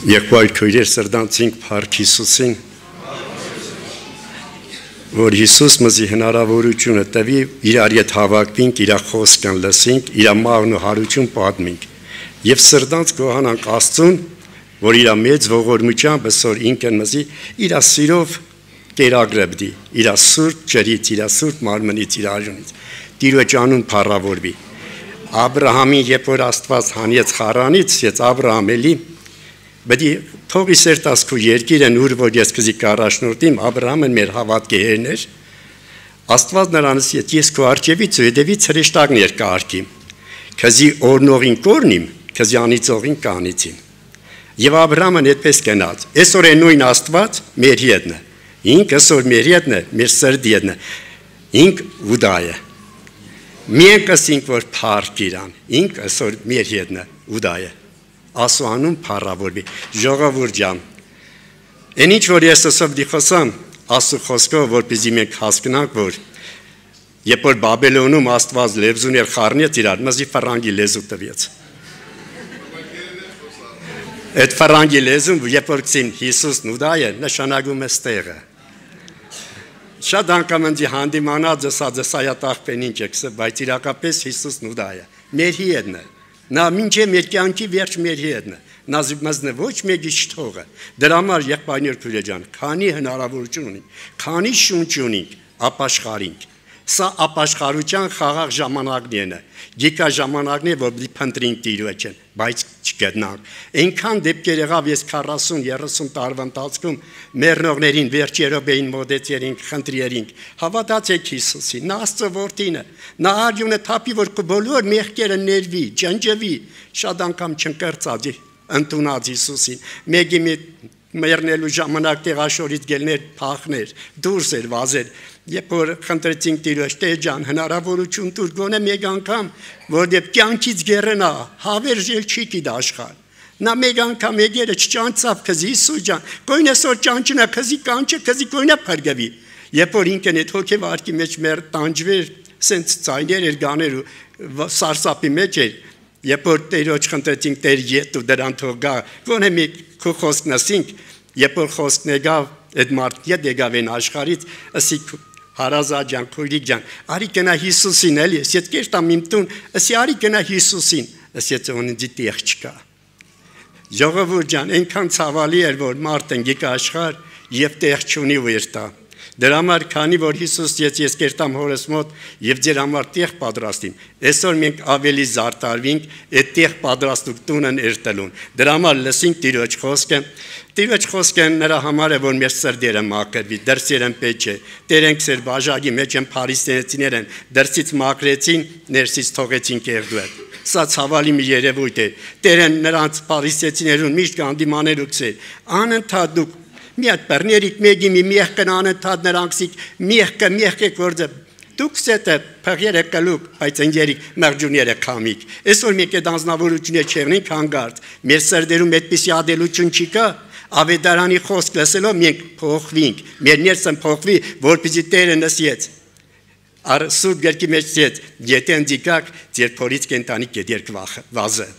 Եղբայր քույրեր սրտանցինք Փառք Հիսուսին, որ Հիսուս մեզի հնարավորությունը տվի իրար հետ հավաքվենք, իր խոսքն լսենք, իր մաղն ու հարություն պատմենք եւ սրտանց գոհանանք Աստծուն, որ իր մեծ ողորմությամբ այսօր ինքն մեզի իր սիրով կերակրებդի, իր սուրբ ջրից, իր սուրբ մարմնից, իր արյունից Տիրոջ անուն փառավորվի։ Աբրահամին երբ որ Աստված հանեց Խարանից, ես Աբրահամ էլի Բդի թողի սերտասկու երկիրը նուր որ ես կզի կառաջնորդիմ Աբրահամը մեր հավատքի հերն էր Աստված նրանից ես քո արջևից ու հետևից հրեշտակներ կարգի քզի օրնողին կորնիմ քզի անիծողին կանիցին Եվ Աբրահամն այդպես կնաց այսօր է նույն Աստված մեր հետն է ինք այսօր մեր հետն է մեր սրտի հետն է ինք ուդայը մենք ասենք որ փառք իրան ինք այսօր մեր հետն է ուդայը Ասուանուն փառավորվի ժողովուրդ ջան Այն ինչ որ ես ասով դիխոսամ Աստծո խոսքով որպեսզի մենք հասկանանք որ երբ որ Բաբելոնում Աստված լեզուներ խառնեց իրար մզի ֆրանգի լեզու տվեց Այդ ֆրանգի լեզուն երբ որ ցին Հիսուսն ուդայը նշանակում է ստեղը Շատ անգամ ինձ հանդիմանած ասայատախ ինչ եք բայց իրակապես Հիսուսն ուդայը մեր հետն է Նա մինչև մեր կյանքի վերջ մեր հետն է, նա զմազն է ոչ մեկի չթողը, դրա համար եղբայրներ քույրեր ջան, քանի հնարավորություն ունենք, քանի շունչ ունենք, ապաշխարենք, սա ապաշխարության խաղաղ ժամանակներն է, գիկա ժամանակն է, որ պիտի փնտրենք Տիրոջն, բայց չգտնանք, այնքան դեպքեր եղավ ես 40-30 տարվա ընթացքում մեռնողներին վերջի րոպեին մոտեցրինք, խնդրերինք, հավատացեք Հիսուսին, նա Աստծո որդին է, նա արյունը թափի, որ բոլոր մեղքերը ներվի, ջնջվի, շատ անգամ չընկրծած ընդունած Հիսուսին, մեկի մեռնելու ժամանակ տեղաշորից գելներ փախներ, դուրս էր վազեր, երբ որ խնդրեցինք Տիրոջ Տեր ջան, հնարավորություն տուր գոնե մեկ անգամ, որտեղ կյանքից գերենա, հավերժել չի գիտի աշխարհ։ Նա մեկ անգամ եկերը չճանցավ քզի Հիսուս ջան, գույն այսօր ճանչնա քզի կանչը, քզի գույնը փրկվի։ Երբ որ ինքն այդ հոգև արկի մեջ մեր տանջվեր, սենց ցայներ էր գաներ ու սարսափի մեջ էր, երբ որ Տիրոջ խնդրեցինք Տեր յետ ու դրան թող գա, գոնե մեկ քո խոսքն ասինք, երբ որ խոսքն եկավ, այդ մարդ յետ եկավ այն աշխարից, ասիկ Հարազատ ջան, քույրիկ ջան, արի գնա Հիսուսին էլի, ես կերտամ իմ տուն, ասի արի գնա Հիսուսին, ասեց ունի տեղ չկա։ Ժողովուրդ ջան, այնքան ցավալի էր, որ մարդն գիկա աշխարհ եւ տեղ չունի ու երտա։ Դրա համար քանի որ Հիսուս ես կերտամ հորս մոտ եւ ձեր համար տեղ պատրաստիմ, այսօր մենք ավելի զարտարվենք այդ տեղ պատրաստուկ տունն երտելուն։ Դրա համար լսենք Տիրոջ խոսքը։ Տիրոջ խոսքը նրա համար է, որ մեր սրտերը մաքրվի, դրսերն պետք է։ Տերենք սեր բաժակի մեջ են փարիսեցիներ են, դրսից մաքրեցին, ներսից թողեցին կերդուել։ Սա ցավալի մի երևույթ է։ Տերեն նրանց փարիսեցիներուն միշտ կանդիմանելու քսեր։ Անընդհատ դուք մի հատ բռներիք մեկի մի մեղքն անընդհատ նրանցիկ մեղքը գործը դուք սետը փղերը կլուկ բայց ընկերիկ մրջուները կամիկ այսօր մենք այդ անznավորությունները չեղնենք հանգարտ մեր սրտերում այդպիսի ադելություն չի կա ավետարանի խոսք լսելով մենք փոխվենք մեր ներսն փոխվի որպեսզի Տերը նսիեց առ սուրբ գրքի մեջ ցած եթե ընդիկակ ձեր փորից կենտանի կդերք վազը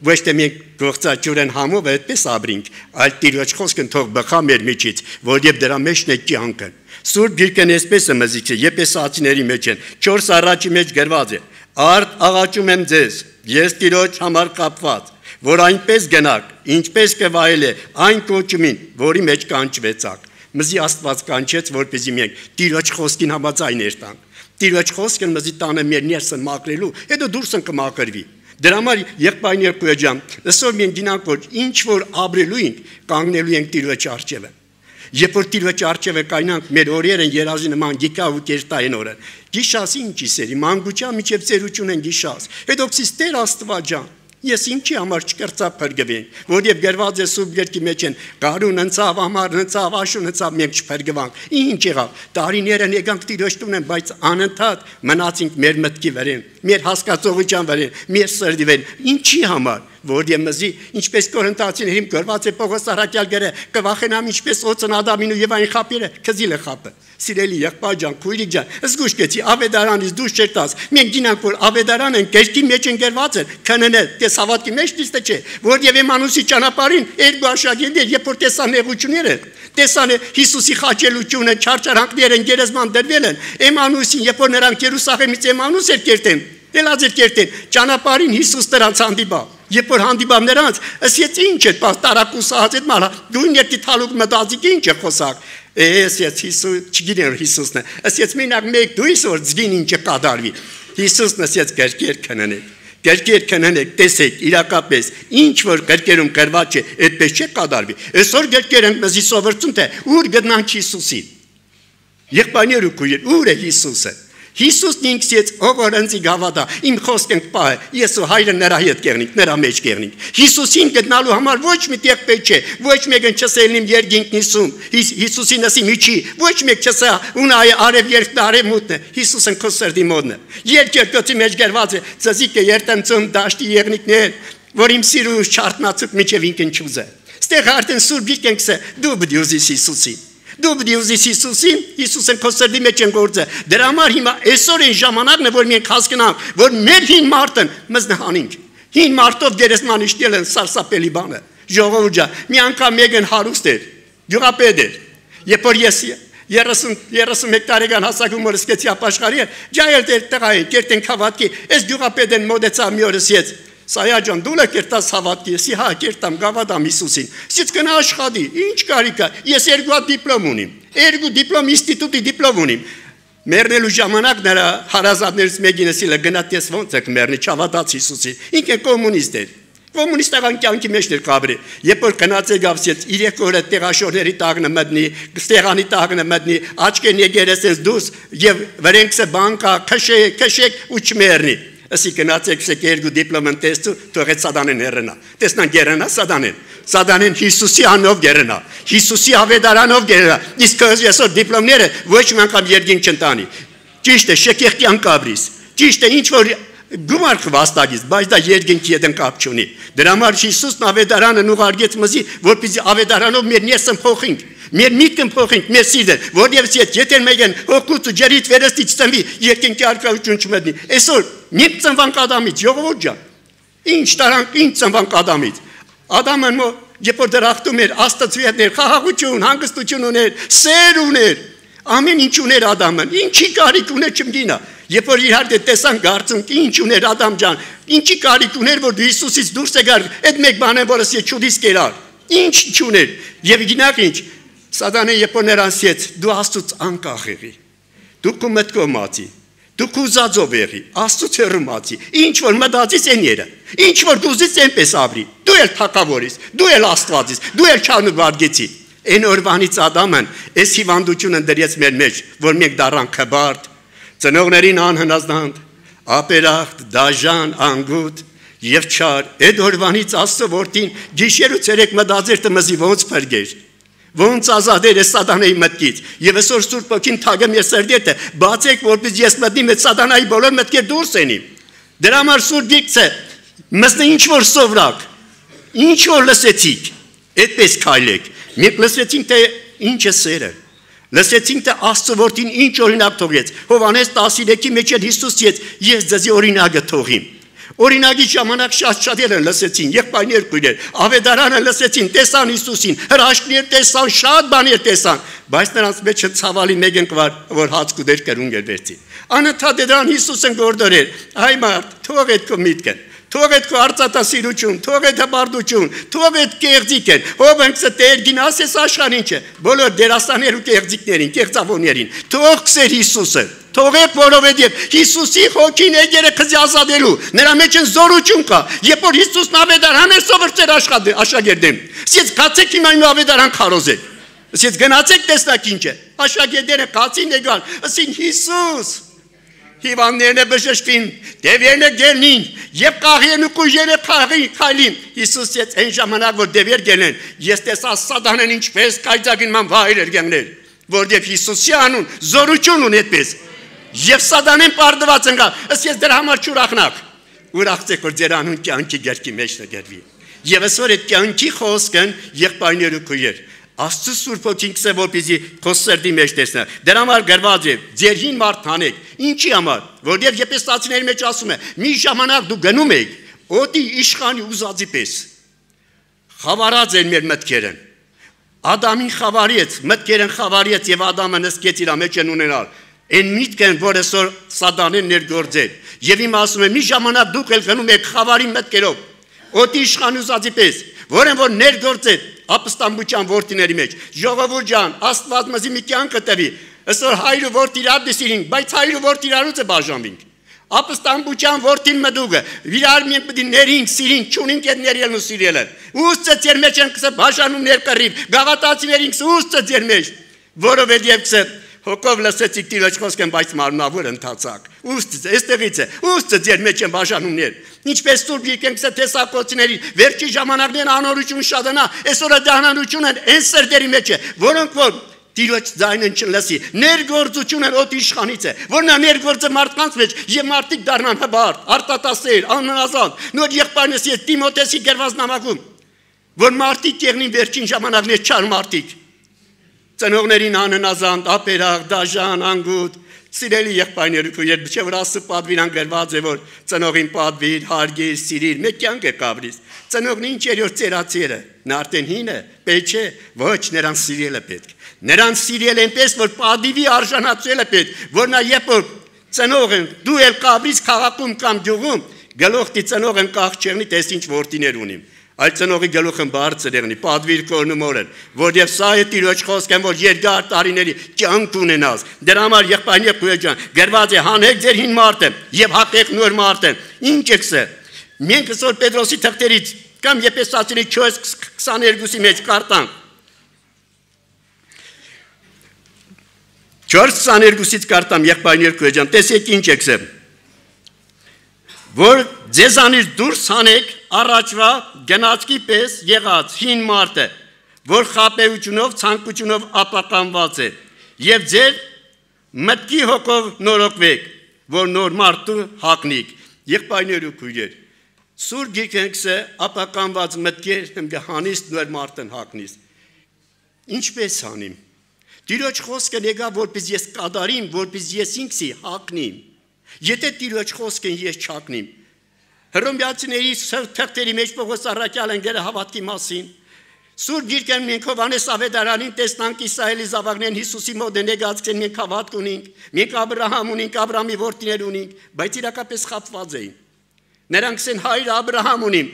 Ոչ թե մենք գործաճուրեն համով այդպես ապրենք, այլ Տիրոջ խոսքն թող բխա մեր միջից, որև դրա մեջն է կյանքը։ Սուրբ Գիրքն այսպես է մզիք է, Եփեսացիների մեջ են, 4 առաջի մեջ գրված է. Արդ աղաչում եմ ձեզ, ես Տիրոջ համար կապված, որ այնպես գնաք, ինչպես կվայել է այն կոչումին, որի մեջ կանչվեցաք։ Մզի Աստված կանչեց, որպեսզի մենք Տիրոջ խոսքին համաձայն երթանք։ Տիրոջ խոսքն մզի տանը մեր ներսը մաքրելու, հետո դուրսն կմաքրվի։ Դրա համար եղբայրներ քույր ջան, այսօր մենք գինանք որ ինչ որ ապրելու ենք, կանգնելու ենք Տիրոջ առջևը։ Երբ որ Տիրոջ առջևը կայնանք, մեր օրերը երազի նման գիկա ու կերտային օրը։ Գիշաս ինչի սերի, մանկության միջև ծերություն են գիշաս։ Հետո քսիս Տեր Աստված ջան, ես ինչի համար չկրծա փրկվենք, որև գրված է սուրբ գրքի մեջ են, գարուն ընծավ, ամառ ընծավ, աշուն ընծավ, մենք չփրկվանք։ Ինչ եղավ։ Տարիներն եկանք Տիրոջ տունեն, բայց անընդհատ մնացինք մեր մտքի վրան, մեր հասկացողության վրան, մեր սրտի վրան։ Ինչի համար։ որ եմզի ինչպես կորինթացիներին գրված է Պողոս առաքյալ գրը կվախենամ ինչպես օծն Ադամին ու Եվային խապերը քզիլը խապը սիրելի եղբայր ջան քույրիկ ջան զգուշ գեցի ավետարանից դուրս չերտաս մենք գինանք որ ավետարանը կերկի մեջ ընկերված է քննել դες հավատքի մեջ դիստը չէ որ եւ Եմանուսի ճանապարհին երկու աշակերտներ երբ որ տեսան նեղությունները տեսան Հիսուսի խաչելությունը չարչարանքները գերեզման դրվել են Եմանուսին երբ որ նրանք Երուսաղեմից Եմանուս էր կերտեն Ելած էր կերտեն ճանապարհին Հիսուս նրանց հանդիպավ երբ որ հանդիպավ նրանց ասեց ինչ է տարակուսած այդ մալա դու ներքի թալուկ մտածիկ ինչ է խոսակ Ես Հիսուս չգիտեմ Հիսուսն է ասեց մենակ մեկ դու իսոր ձգին ինչ կդարվի Հիսուսն ասեց կերկեր քննեք տեսեք իրակապես ինչ որ կերկերում կրված է այդպես չէ կդարվի այսօր կերկերենք մեզի սովորություն թե ուր գտնանք Հիսուսին եղբայրներ ու քույր ուր է Հիսուսը Հիսուսն ինքսից ողորնցի գավադա իմ խոսքենք պահ ես ու հայրը նրա հետ կեղնիկ նրա մեջ կեղնիկ Հիսուսին գտնալու համար ոչ մի տեղ պետք չէ ոչ մեկն չսելնիմ երկինքն իսում Հիսուսին ասի միջի ոչ մեկ չսա ունայ արև երկն արևմուտն է Հիսուսն քո սրտի մոտնը երկերկոցի մեջ գրված է ծզիկը երտանցում դաշտի եղնիկներ որ իմ սիրու չարտնացուկ միջև ինքն չուզե ստեղ արդեն սուրբ գիտենքսը դու բդի ուզիս Հիսուսին Դու բդի ուզիս Հիսուսին, Հիսուսն քո սրտի մեջ են գործը։ Դրա համար հիմա այսօր այն ժամանակն է, որ մենք հասկանանք, որ մեր հին մարդն մզնահանինք։ Հին մարդով գերեզման իշտել են սարսափելի բանը։ Ժողովուրդ ջան, մի անգամ մեկն հարուստ էր, գյուղապետ էր։ Երբ որ ես 31 տարեկան հասակում որ սկեցի ապաշխարի, ջայել դեր տղայի, կերտեն հավատքի, այս գյուղապետն մոդեցա մի օրս ես Սայա ջան դու լա կերտած հավատքի ես հա կերտամ գավադամ Հիսուսին Սից կնա աշխատի ինչ կարիք է ես երկու դիպլոմ ունիմ երկու դիպլոմ ինստիտուտի դիպլոմ ունիմ Մեռնելու ժամանակ նրա հարազատներից մեկին ասել է գնա տես ոնց է մեռնի չհավատաց Հիսուսին ինքը կոմունիստ էր Կոմունիստական կյանքի մեջ էր կաբրի երբ որ գնաց եկավսից 3 օրը տեղաշորների տակնը մտնի ստեղանի տակնը մտնի աչքեն եկերեսից դուրս եւ վրենքսը բանկա քշեք ու չմեռնի Ասի կնացեք երկու դիպլոմն տեսու թողեց սատանեն հեռնա տեսնան գերնա սատանեն Հիսուսի անով գերնա Հիսուսի ավետարանով գերնա իսկ այսօր դիպլոմները ոչ մի անգամ երկինք չընտանի ճիշտ է շեկեղտի անկաբրիս ճիշտ է ինչ որ գումար քվաստագից բայց դա երկինքի հետ կապ չունի դրա համար Հիսուսն ավետարանն ուղարկեց մեզի որպեսզի ավետարանով մեր ներսը փոխենք Մեր միտքն փոխենք, մեր սիրտը, որևէ եթե մեկն հոգուց ու ջրից վերստից ծնվի, երկինքի արկայություն չմտնի։ Այսօր մենք ծնվանք Ադամից, ժողովուրդ ջան։ Ինչ տարանք, ինչ ծնվանք Ադամից։ Ադամն երբ որ դրախտում էր, Աստծու հետ էր, խաղաղություն, հանգստություն ուներ, սեր ուներ։ Ամեն ինչ ուներ Ադամն։ Ինչի կարիք ուներ չմգինա։ Երբ որ իհարկե տեսան գարցունք, ինչ ուներ Ադամ ջան։ Ինչի կարիք ուներ որ դու Հիսուսից դուրս եկար, այդ մեկ բանը որս ես չուդիս կերար։ Ինչ չուներ։ Եվ գնաք ինչ Սատանը երբ որ նրան ասեց դու Աստծուց անկախ եղի դու քո մտքով մացի դու քո ուզածով եղի Աստծուց հեռու մացի ինչ որ մտածես այն երը ինչ որ դուզից այնպես ապրի դու էլ թակավորիս դու էլ Աստվածից դու էլ չանուբարգեցի այն օրվանից Ադամն այս հիվանդությունը դրեց մեր մեջ որ մենք դառանք քբարդ ծնողներին անհնազանդ ապերախտ դաժան անգութ եւ չար այդ օրվանից Աստծո որդին գիշեր ու ցերեկ մտածեր տմզի ոնց փրկեր Ոնց ազատեր է սատանայի մտքից եւ այսօր Սուրբ Օքին թագում ես սրտիդ է բացեք որպես ես մտնի մեծ սատանայի բոլոր մտքեր դուրս ենի դրա համար Սուրբ Գիրքը մսնի ինչ որ սովրակ ինչ որ լսեցիք այդպես քայլեք մենք լսեցինք թե ինչ է սերը լսեցինք թե Աստծո որդին ինչ օրինակ թողեց Հովհաննես 13-ի մեջ Հիսուս ես ձեզի օրինակը թողիմ Օրինակի ժամանակ շատ են լսեցին, եղբայրներ քույրեր, ավետարանը լսեցին, տեսան Հիսուսին, հրաշքներ տեսան, շատ բաներ տեսան, բայց նրանց մեջ ցավալի մեկն կար, որ հաց կուտեր կրուն գերվեցին։ Անընդհատ դրան Հիսուսն գործորեր, այ մարդ, թող այդ քո միտքն, թող այդ քո արծաթասիրություն, թող այդ հբարդություն, թող այդ կեղծիկն, ով ընկսը տեր գինաս էս աշխարհին չէ, բոլոր դերասաններ ու կեղծիկներին, կեղծավորներին, թող քսեր Հիսուսը Թողեք որովհետև Հիսուսի հոգին եկել է քզի ազատելու նրա մեջ զորություն կա երբ որ Հիսուսն ավետարան էր սովորել աշակերտներին ասեց կացեք հիմա իմ ավետարան քարոզեք ասեց գնացեք տեսնակ ինչ է աշակերտները կացին եկան ասին Հիսուս հիվանդներն բժշկին դևերն գելին եւ կաղերն ու կուժերը քայլին Հիսուս ասեց այն ժամանակ որ դևեր գելեն ես տեսա սատանեն ինչպես կայծակին վայր էր գնել որովհետև Հիսուսի անուն զորություն ունի այդպես Եվ սատանեն պարդված ընկա, ես դրա համար չուրախնակ, ուրախացեք, որ ձեր անուն կյանքի գերքի մեջ նկատվի։ Եվ այսօր այդ կյանքի խոսքն եղբայրներ ու քույրեր, Աստծո Սուրբ Հոգին կսե որպեսզի քո սրտի մեջ տեսնա։ Դրա համար գրված է. ձեր հին մարդ հանեք։ Ինչի համար? Որովհետև Եփեսացիների մեջ ասում է. մի ժամանակ դու գնում եք օդի իշխանի ուզածի պես։ Խավարած են մեր մտքերը։ Ադամին խավարեց, մտքերն խավարեց եւ Ադամը նստեց իր մեջ ունենալ։ Այն միտքն, որ այսօր Սատանեն ներգործել։ Եվ իմ ասում է, մի ժամանակ դուք էլ գնում եք խավարի մտքերով, օդի իշխանի ուզածի պես, որն որ ներգործել ապստամբության որդիների մեջ։ Ժողովուրդ ջան, Աստված մեզ մի կյանք տվի։ Այսօր հայրը որդի իրար դիսին, բայց հայրը որդի իրարուց է բաժանվինք։ Ապստամբության որդին մդուգը, իրար մենք պետք է ներինք, սիրինք, չունենք այդ ներելն ու սիրելը։ Ուստը ձեր մեջ են կսե բաժանում ներկռիվ, գաղատացիներին կսե ուստը ձեր մեջ, որովհետև կսե հոգով լսեցիք Տիրոջ խոսքն, բայց մարմնավոր ընթացակ։ Ուստը այստեղից է, ուստը ձեր մեջ են բաժանումներ։ Ինչպես Սուրբ Գիրքն կսե Թեսաղոնացիների վերջի ժամանակներն անօրություն շատանա, այսօր դահանությունը այն սրտերի մեջ է, որոնք որ Տիրոջ ձայնը չլսի, ներգործությունը օդ իշխանից է, որ նա ներգործը մարդկանց մեջ եւ մարդիկ դառնան հբարտ, արտատասեր, աննազան, նոր եղբայրնես է Տիմոթեսի գրված նամակում, որ մարդիկ եղնին վերջին ժամանակներ չար մարդիկ, ծնողներին աննազան, ապերախ, դաժան, անգութ, սիրելի եղբայրներ ու երբ չէ որ Աստծո պատվիրան գրված է որ ծնողին պատվիր, հարգիր, սիրիր, մեկ կյանք է կապրիս, ծնողն ինչ էր որ ծերացերը, նա արդեն հին է, պետք չէ, ոչ նրան սիրելը պետք։ Նրան սիրել այնպես, որ պատիվի արժանացել է պետք, որ նա երբ որ ծնողն դու էլ կապրիս քաղաքում կամ գյուղում, գլուխի ծնողն կախ չեղնի, տես ինչ որդիներ ունիմ։ Այլ ծնողի գլուխն բարձր եղնի, պատվիր կորնումորեն, որև սա է Տիրոջ խոսքն, որ երկար տարիների կյանք ունենաս։ Դրա համար եղբայրներ քույր ջան, գրված է հանեք ձեր հին մարդը եւ հակեք նոր մարդը։ Ինչ եք։ Մենք այսօր Պետրոսի թղթերից կամ Եփեսացիների 4:22-ի մեջ կարտանք։ 4:22-ից կարտամ եղբայրներ քույր ջան, տեսեք ինչ եք։ Որ ձեզանից դուրս հանեք առաջվա գնացքի պես եղած հին մարդը, որ խաբեությունով, ցանկությունով ապականված է, եւ ձեր մտքի հոգով նորոգվեք, որ նոր մարդու հագնիք։ Եղբայրներ ու քույրեր, Սուրբ Գիրքն կսե ապականված մտքեր հմգահանից նոր մարդն հագնիս։ Ինչպես անիմ։ Տիրոջ խոսքը եկա որպես ես կատարիմ, որպես ես ինքսի հագնիմ։ Եթե Տիրոջ խոսքն ես չհագնիմ, Հռոմեացիների թղթերի մեջ Պողոս առաքյալն գրել հավատքի մասին։ Սուրբ Գիրքն մենք Հովհաննես Ավետարանին տեսնանք Իսրայելի զավակներն Հիսուսի մոտ եկածքեն մենք հավատք ունենք, մենք Աբրահամ ունենք, Աբրահամի որդիներ ունենք, բայց իրակապես խաբված էին։ Նրանք ասեն հայր Աբրահամ ունիմ։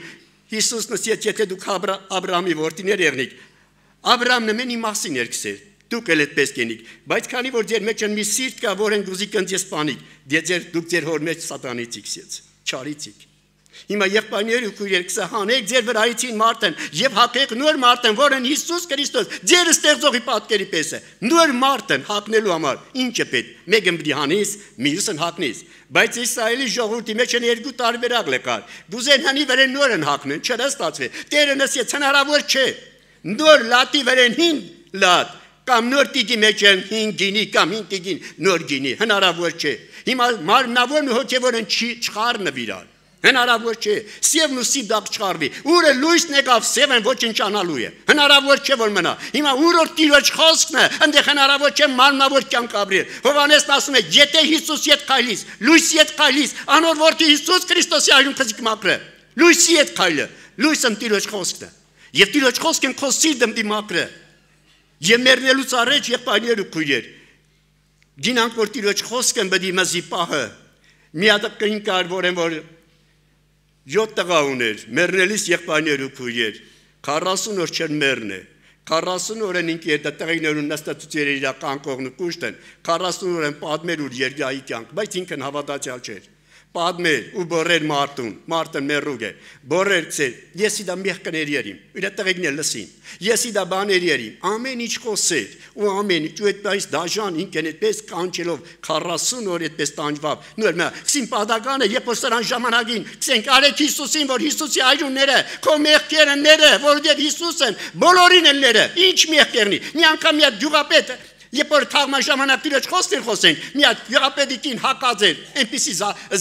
Հիսուսն ասեց, եթե դուք Աբրահամի որդիներ եղնիք, Աբրահամն մենի մասին երկսեր։ Դուք էլ այդպես կենիք, բայց քանի որ ձեր մեջ մի սիրտ կա, որն գուզի կընձես սպանիք, դուք ձեր հոր մեջ սատանից իքսեց, չարիցիք։ Հիմա եղբայրներ ու քույրեր կսա հանեք ձեր վրայիցին մարդն եւ հակեք նոր մարդն, որն Հիսուս Քրիստոս ձեր ստեղծողի պատկերի պես է։ Նոր մարդն հակնելու համար ինչ է պետք։ Մեկը պիտի հանես, մյուսն հակնես։ Բայց Իսրայելի ժողովրդի մեջ են երկու տարբերակ եղար։ Գուզեն հանի վրան նորն հակնեն, չստացվի։ Տերը ասեց հնարավոր չէ։ Նոր լատի վրան հին լատ կամ նոր տիգի մեջ են հին գինի կամ հին տիգին նոր գինի, հնարավոր չէ։ Հիմա մարմնավորն ու հոգևորն չխառնվիրան, հնարավոր չէ, սևն ու սիդակ չխառվի, ուրը լույսն եկավ սևն ոչնչանալու է, հնարավոր չէ որ մնա, հիմա ուրոր Տիրոջ խոսքն է, ընդեղ հնարավոր չէ մարմնավոր կյանք ապրել, Հովհաննեսն ասում է, եթե Հիսուս ետ քայլիս, լույս ետ քայլիս, անոր որդի Հիսուս Քրիստոսի այրում քզիկ մակրե, լույսի ետ քայլը, լույսն Տիրոջ խոսքն է, եւ Տիրոջ խոսքն քո սիրտում դի մակրե։ Եվ մեռնելուց առաջ եղբայրներ ու քույրեր, գինանք որ Տիրոջ խոսքն բդի մզի պահը, մի հատ կին կար, որն որ 7 տղա ուներ, մեռնելիս եղբայրներ ու քույրեր, 40 օր չեր մեռն է, 40 օրն ինքի հետ տղիներուն նստածություններ իրական կողնու կուշտեն, 40 օրն պատմեր ու երգայի կյանք, բայց ինքն հավատացյալ չէր։ Պատմեր ու բորեր մարդն մերուկ է, բորեր ծեր, եսի դա մեղքներ երիմ, իր տղեկներ լսին, եսի դա բաներ երիմ, ամեն ինչ խոսեր, ու ամեն ինչ, ու այդպես դաժան ինքն այդպես կանչելով 40 օր այդպես տանջվավ, նոր մա, քսին պատականը, երբ որ սրան ժամանակին, քսենք արեք Հիսուսին, որ Հիսուսի այրունները, քո մեղքերները, որովհետև Հիսուսն բոլորին են ները, ինչ մեղքերնի, մի անգամ մի հատ գյուղապետ Երբ որ թաղման ժամանակ դիրոջ խոսենք, մի հատ յուրապետիկին հակած էր, այնպիսի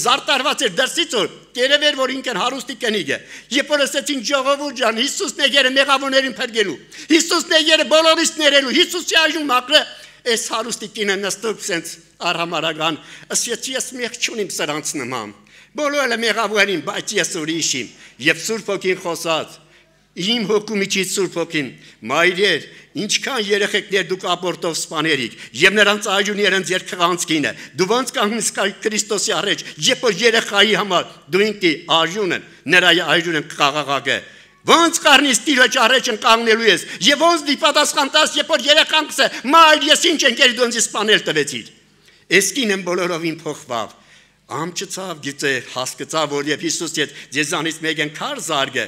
զարտարված էր դրսից որ երևեր որ ինքն հարուստի կնիկ է։ Երբ որ ասեցին ժողովուրդ ջան, Հիսուսն է երը մեղավորներին փրկելու, Հիսուսն է երը բոլորից ներելու, Հիսուսի այժմ մակրը, այս հարուստի կինը նստում սենց արհամարական, ասեց ես մեղք չունիմ սրանց նման, բոլորը մեղավորին, բայց ես ուրիշ եմ, եւ Սուրբ Հոգին խոսած Իմ հոգումիջից Սուրբ Հոգին, մայրեր, ինչքան երեխեքներ դուք ապորտով սպաներիք, եւ նրանց այժմ իրենց երկխանցքինը, դու ոնց կանգնես Քրիստոսի առաջ, երբ որ երեխայի համար դու ինքի արժունն, նրա այժմ կաղաղակը, ոնց կառնես Տիրոջ առաջ կանգնելու ես, եւ ոնց դի պատասխան տաս, երբ որ երեխան կսե, մայր ես ինչ ընկեր դու ինձ սպանել տվեցիր։ Էսկինն բոլորովին փոխվավ։ Ամճծավ գիտե հասկացավ որ եւ Հիսուս ձեզանից մեկն քար զարգը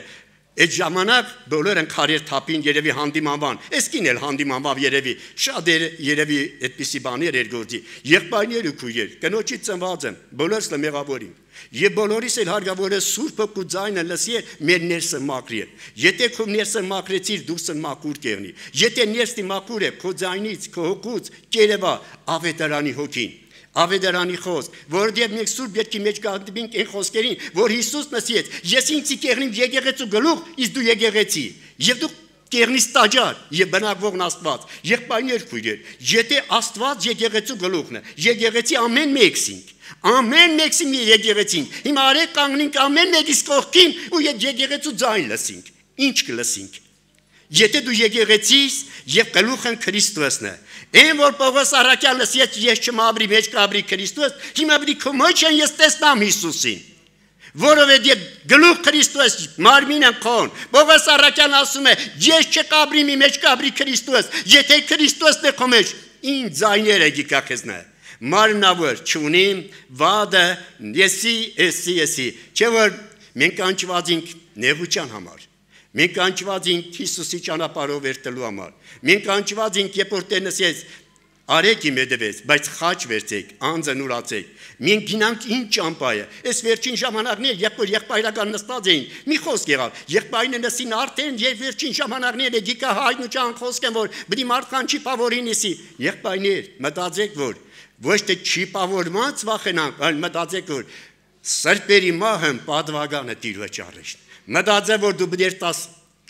Այդ ժամանակ բոլորն քարեր թափին երևի հանդիմանվան, էսկին էլ հանդիմանվավ երևի, շատ երևի այդպիսի բաներ էր գործի, եղբայրներ ու քույրեր, կնոջից ծնված եմ, բոլորս էլ մեղավոր ենք, եւ բոլորիս էլ հարգավոր է Սուրբ Հոգու ձայնը լսի մեր ներսը մաքրի, եթե քո ներսը մաքրեցիր դուրսը մաքուր կեղնի, եթե ներսի մաքուր է քո ձայնից, քո հոգուց կերևա ավետարանի հոգին Ավետարանի խոսք, որովհետև մենք Սուրբ Երկի մեջ գտնվենք այն խոսքերին, որ Հիսուս նսեց, ես ինձ կեղնիմ եկեղեցու գլուխ, իսկ դու եկեղեցի, եւ դու կեղնիս տաճար, եւ բնակվողն Աստված, եղբայրներ քույրեր, եթե Աստված եկեղեցու գլուխն է, եկեղեցի ամեն մեկսին մի եկեղեցին, հիմա արեք կանգնենք ամեն մեկիս կողքին ու եկեղեցու ձայն լսենք, ինչ կլսենք, եթե դու եկեղեցիս եւ գլուխն Քրիստոսն է Այն որ Պողոս Արաքյանը ասեց ես չմաբրի մեջ կաբրի Քրիստոս, հիմա բրի կոմոչեն ես տեսնամ Հիսուսին։ Որովհետև գլուխ Քրիստոս մարմինը քոն։ Պողոս Արաքյանը ասում է ես չկաբրի մի մեջ կաբրի Քրիստոս, եթե Քրիստոսն է քո մեջ, ինձ ձայները գիկակեսնա։ Մարմնավոր չունիմ, վադը եսի, չէ որ մենք անջված ենք նեղության համար։ Մենք անջված ենք Հիսուսի ճանապարհով վերտելու համար։ Մենք անջված ենք, երբ որ Տերն ասեց, արեք իմ հետևից, բայց խաչ վերցեք, անձը նուրացեք։ Մենք գինանք ինչ ճամփա է։ Այս վերջին ժամանակներ, երբ որ եղբայրական նստած էին, մի խոսք եղավ։ Եղբայրները նստին արդեն եւ վերջին ժամանակները գիկա հայտնության խոսք են, որ բրի մարդկան չի պավորինիսի։ Եղբայրներ, մտածեք, որ ոչ թե չի պավորված վախենանք, այլ մտածեք, որ սրբերի մահը պատվագանը Տիրոջ առաջ Մտածե որ դու բդեր տաս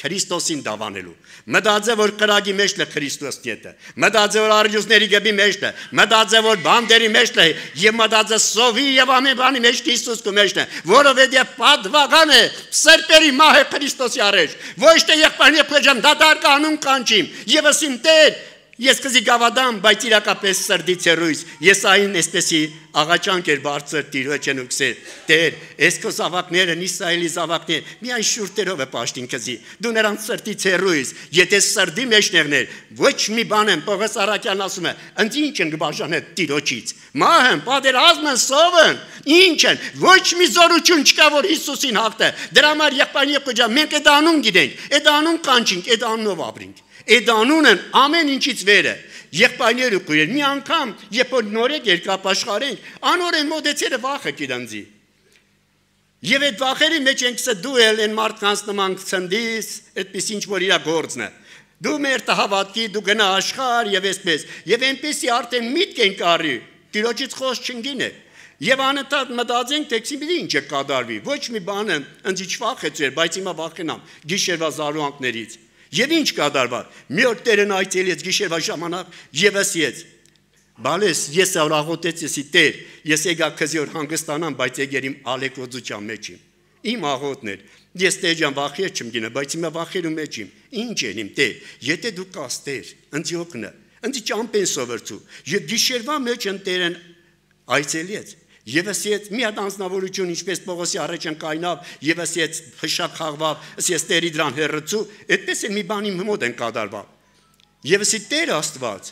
Քրիստոսին դավանելու Մտածե որ կրագի մեջ է Քրիստոսն եթե Մտածե որ արյուզների գեբի մեջ է Մտածե որ բանդերի մեջ է եւ մտածե սովի եւ ամեն բանի մեջ Հիսուս կո մեջ է որովհետեւ պատվական է սրբերի մահը Քրիստոսի առաջ ոչ թե եղբայրը փեջան դատար կանուն կանչիմ եւ ասիմ Տեր Ես կզի գավադամ, բայց իրակապես սրդից է ռույս, ես այն այսպեսի աղաչանք էր բարձր Տիրոջն ու կսեր, Տեր, ես քո զավակներն Իսրայելի զավակներ, միայն շուրթերով է պաշտին կզի, դու նրանց սրդից է ռույս, եթե սրդի մեջներներ, ոչ մի բան եմ, Պողոս Արաքյանն ասում է, ընդ ինչ են կբաժանել Տիրոջից, մահն, պատերազմն, սովն, ինչ են, ոչ մի զորություն չկա, որ Հիսուսին հաղթե, դրա համար եղբայրն մենք այդ անուն գիտենք, այդ անուն կանչենք, այդ անունով ապրենք Այդ անունն ամեն ինչից վեր է, եղբայրներ ու քույրեր, մի անգամ, երբ որ նորեկ երկապաշխարենք, անորեն մոտեցերը վախը կիրանձի։ Եվ այդ վախերի մեջ ենք սա դու էլ են մարդկանց նման ցնդիս, այդպես ինչ որ իր գործն է։ Դու մեր տհավատքի, դու գնա աշխարհ եւ այսպես, եւ այնպեսի արդեն միտք ենք առի, Տիրոջից խոսք չընկին է։ Եվ անընդհատ մտածենք, թե ինչ է կատարվի, ոչ մի բանը ինձ չվախեցրել, բայց հիմա վախենամ գիշերվա զարուանքներից։ Եվ ինչ կատարվավ, մի օր Տերն այցելեց գիշերվա ժամանակ եւ ասեց. Բալես, ես աղոթեցի Տեր, ես եկա քեզ որ հանգստանամ, բայց եկեր իմ ալեկոծության մեջ իմ աղոթն էր։ Ես Տեր վախեր չեմ գինը, բայց հիմա վախերու մեջ եմ։ Ինչ են իմ Տեր, եթե դու կաս Տեր, ինձ օգնա, ինձ ճամփեն սովորցու։ Եվ գիշերվա մեջ Տերն այցելեց Եվ ասեց մի հատ անձնավորություն ինչպես Պողոսի առաջ կայնավ եւ ասեց հշակ խաղվավ ասեց Տերի դրան հերրծու այդպես էլ մի բանի մոտ են կատարվավ եւ ասի Տեր Աստված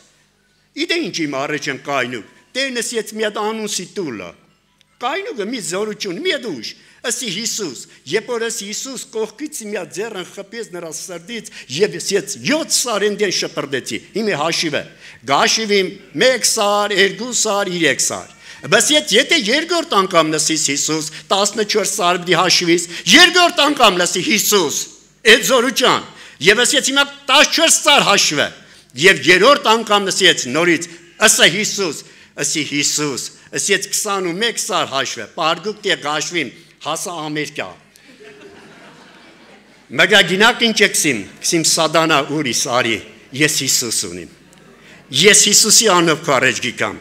իդե ինչ իմ առաջ կայնում Տերն ասեց մի հատ անունսի տուլա կայնուկը մի զորություն մի դուշ ասի Հիսուս երբ որ ասի Հիսուս կողքից մի հատ ձեռն խփեց նրա սրտից եւ ասեց 7 սարենդեն շպրդեցի հիմա հաշիվը գաշիվիմ 1 սար 2 սար 3 սար Բայց եթե երկրորդ անգամ լսիս Հիսուս 14 սարբդի հաշվից երկրորդ անգամ լսի Հիսուս այդ զորության եւ ասեց հիմա 14 սար հաշվը Եվ երրորդ անգամ նսեց նորից, ըսը Հիսուս, ըսեց 21 սար հաշվը, պարգուկ տեղ գաշվիմ, հասա Ամերիկա։ Մգա գինակ ինչ կսիմ սադանա ուրիս արի, ես Հիսուս ունիմ։ Ես Հիսուսի անով քարեջ գիկամ,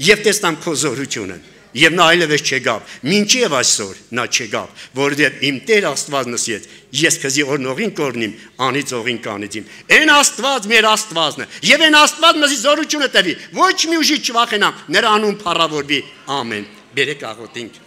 եւ տեսնամ քո զորությունը, եւ նա այլևս չգավ, մինչեւ այսօր նա չգավ, որովհետեւ իմ Տեր Աստված նսեց, ես քզի օրնողին կորնիմ, անից ողին կանեցիմ։ Այն Աստված մեր Աստվածն է, եւ այն Աստված մեզի զորությունը տվի, ոչ մի ուժի չվախենամ, նրա անուն փառավորվի, ամեն։ Բերեք աղոթենք։